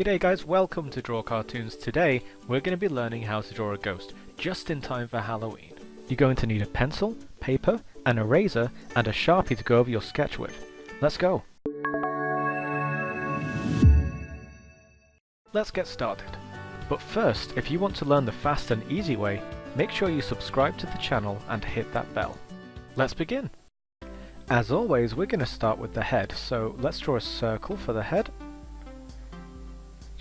G'day guys, welcome to Draw Cartoons. Today we're going to be learning how to draw a ghost, just in time for Halloween. You're going to need a pencil, paper, an eraser, and a Sharpie to go over your sketch with. Let's go! Let's get started. But first, if you want to learn the fast and easy way, make sure you subscribe to the channel and hit that bell. Let's begin! As always, we're going to start with the head, so let's draw a circle for the head.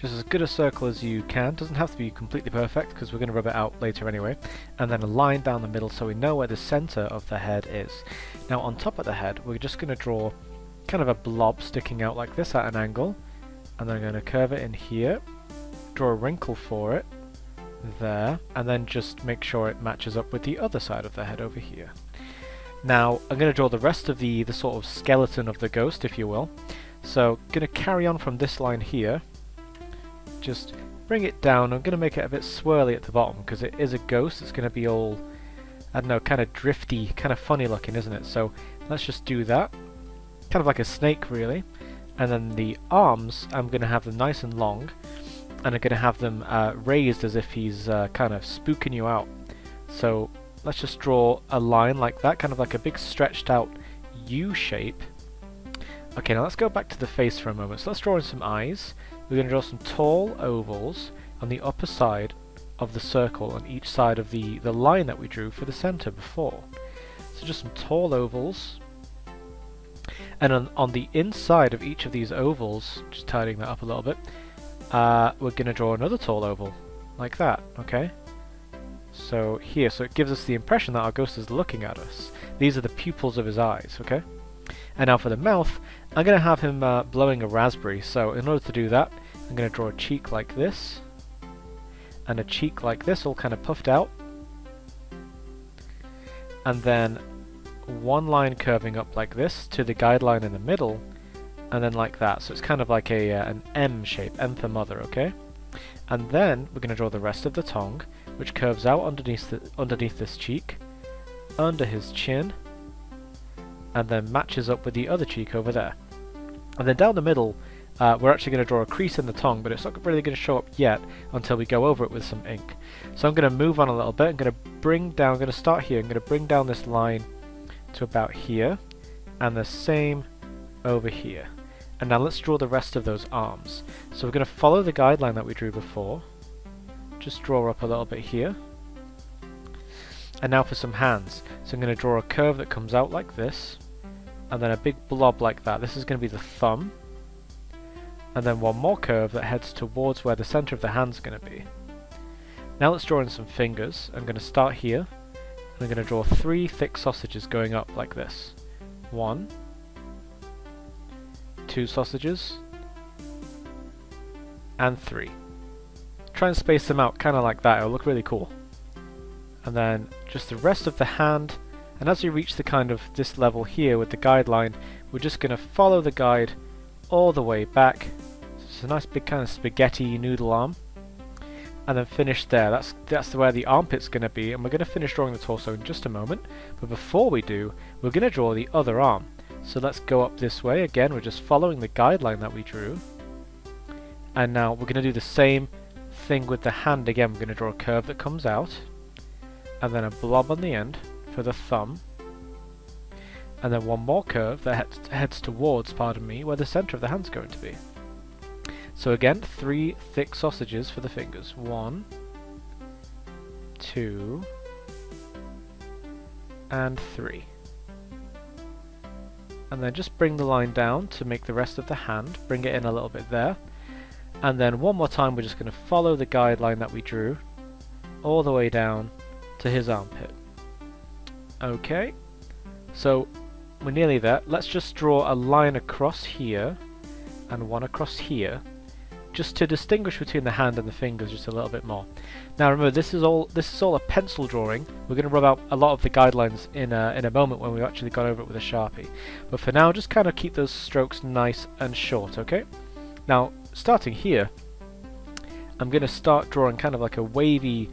Just as good a circle as you can, doesn't have to be completely perfect because we're going to rub it out later anyway. And then a line down the middle so we know where the center of the head is. Now on top of the head, we're just going to draw kind of a blob sticking out like this at an angle. And then I'm going to curve it in here, draw a wrinkle for it, there, and then just make sure it matches up with the other side of the head over here. Now I'm going to draw the rest of the sort of skeleton of the ghost, if you will. So I'm going to carry on from this line here. Just bring it down. I'm going to make it a bit swirly at the bottom because it is a ghost. It's going to be all, I don't know, kind of drifty, kind of funny looking, isn't it? So let's just do that. Kind of like a snake, really. And then the arms, I'm going to have them nice and long. And I'm going to have them raised as if he's kind of spooking you out. So let's just draw a line like that, kind of like a big stretched out U shape. Okay, now let's go back to the face for a moment. So let's draw in some eyes. We're going to draw some tall ovals on the upper side of the circle on each side of the line that we drew for the center before. So just some tall ovals. And on the inside of each of these ovals, just tidying that up a little bit, we're going to draw another tall oval, like that, okay? So here, so it gives us the impression that our ghost is looking at us. These are the pupils of his eyes, okay? And now for the mouth, I'm going to have him blowing a raspberry, so in order to do that, I'm going to draw a cheek like this, and a cheek like this, all kind of puffed out, and then one line curving up like this to the guideline in the middle, and then like that, so it's kind of like an M shape, M for mother, okay? And then we're going to draw the rest of the tongue, which curves out underneath this cheek, under his chin, and then matches up with the other cheek over there. And then down the middle, we're actually going to draw a crease in the tongue, but it's not really going to show up yet until we go over it with some ink. So I'm going to move on a little bit. I'm going to start here. I'm going to bring down this line to about here, and the same over here. And now let's draw the rest of those arms. So we're going to follow the guideline that we drew before. Just draw up a little bit here. And now for some hands. So I'm going to draw a curve that comes out like this, and then a big blob like that. This is going to be the thumb, and then one more curve that heads towards where the center of the hand's going to be. Now let's draw in some fingers. I'm going to start here, and I'm going to draw 3 thick sausages going up like this. 1, 2 sausages, and 3. Try and space them out kind of like that. It'll look really cool. And then just the rest of the hand, and as we reach the kind of this level here with the guideline, we're just going to follow the guide all the way back. So it's a nice big kind of spaghetti noodle arm, and then finish there. That's where the armpit's going to be, and we're going to finish drawing the torso in just a moment. But before we do, we're going to draw the other arm. So let's go up this way again. We're just following the guideline that we drew, and now we're going to do the same thing with the hand again. We're going to draw a curve that comes out, and then a blob on the end for the thumb, and then one more curve that heads towards, pardon me, where the center of the hand's going to be. So again, 3 thick sausages for the fingers. 1, 2, and 3. And then just bring the line down to make the rest of the hand, bring it in a little bit there, and then one more time we're just going to follow the guideline that we drew all the way down to his armpit. Okay, so we're nearly there. Let's just draw a line across here and one across here, just to distinguish between the hand and the fingers just a little bit more. Now remember, this is all a pencil drawing. We're going to rub out a lot of the guidelines in a moment when we've actually gone over it with a Sharpie. But for now, just kind of keep those strokes nice and short, okay? Now, starting here, I'm going to start drawing kind of like a wavy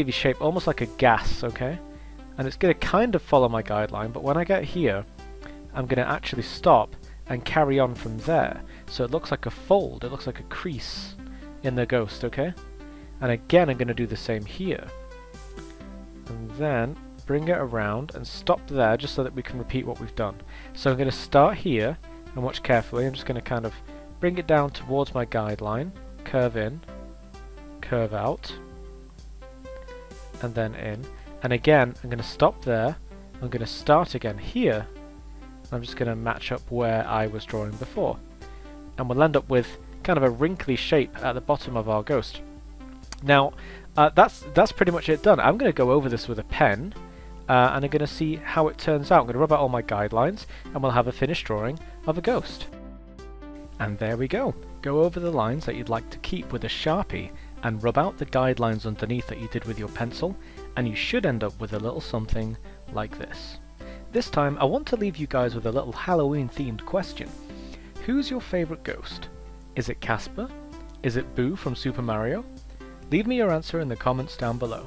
shape, almost like a gas, okay? And it's going to kind of follow my guideline, but when I get here, I'm going to actually stop and carry on from there. So it looks like a fold, it looks like a crease in the ghost, okay? And again, I'm going to do the same here. And then bring it around and stop there just so that we can repeat what we've done. So I'm going to start here and watch carefully. I'm just going to kind of bring it down towards my guideline, curve in, curve out, and then in. And again, I'm going to stop there. I'm going to start again here. I'm just going to match up where I was drawing before. And we'll end up with kind of a wrinkly shape at the bottom of our ghost. Now, that's pretty much it done. I'm going to go over this with a pen, and I'm going to see how it turns out. I'm going to rub out all my guidelines, and we'll have a finished drawing of a ghost. And there we go. Go over the lines that you'd like to keep with a Sharpie, and rub out the guidelines underneath that you did with your pencil, and you should end up with a little something like this. This time, I want to leave you guys with a little Halloween-themed question. Who's your favourite ghost? Is it Casper? Is it Boo from Super Mario? Leave me your answer in the comments down below.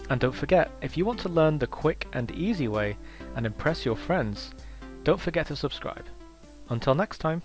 And don't forget, if you want to learn the quick and easy way and impress your friends, don't forget to subscribe. Until next time.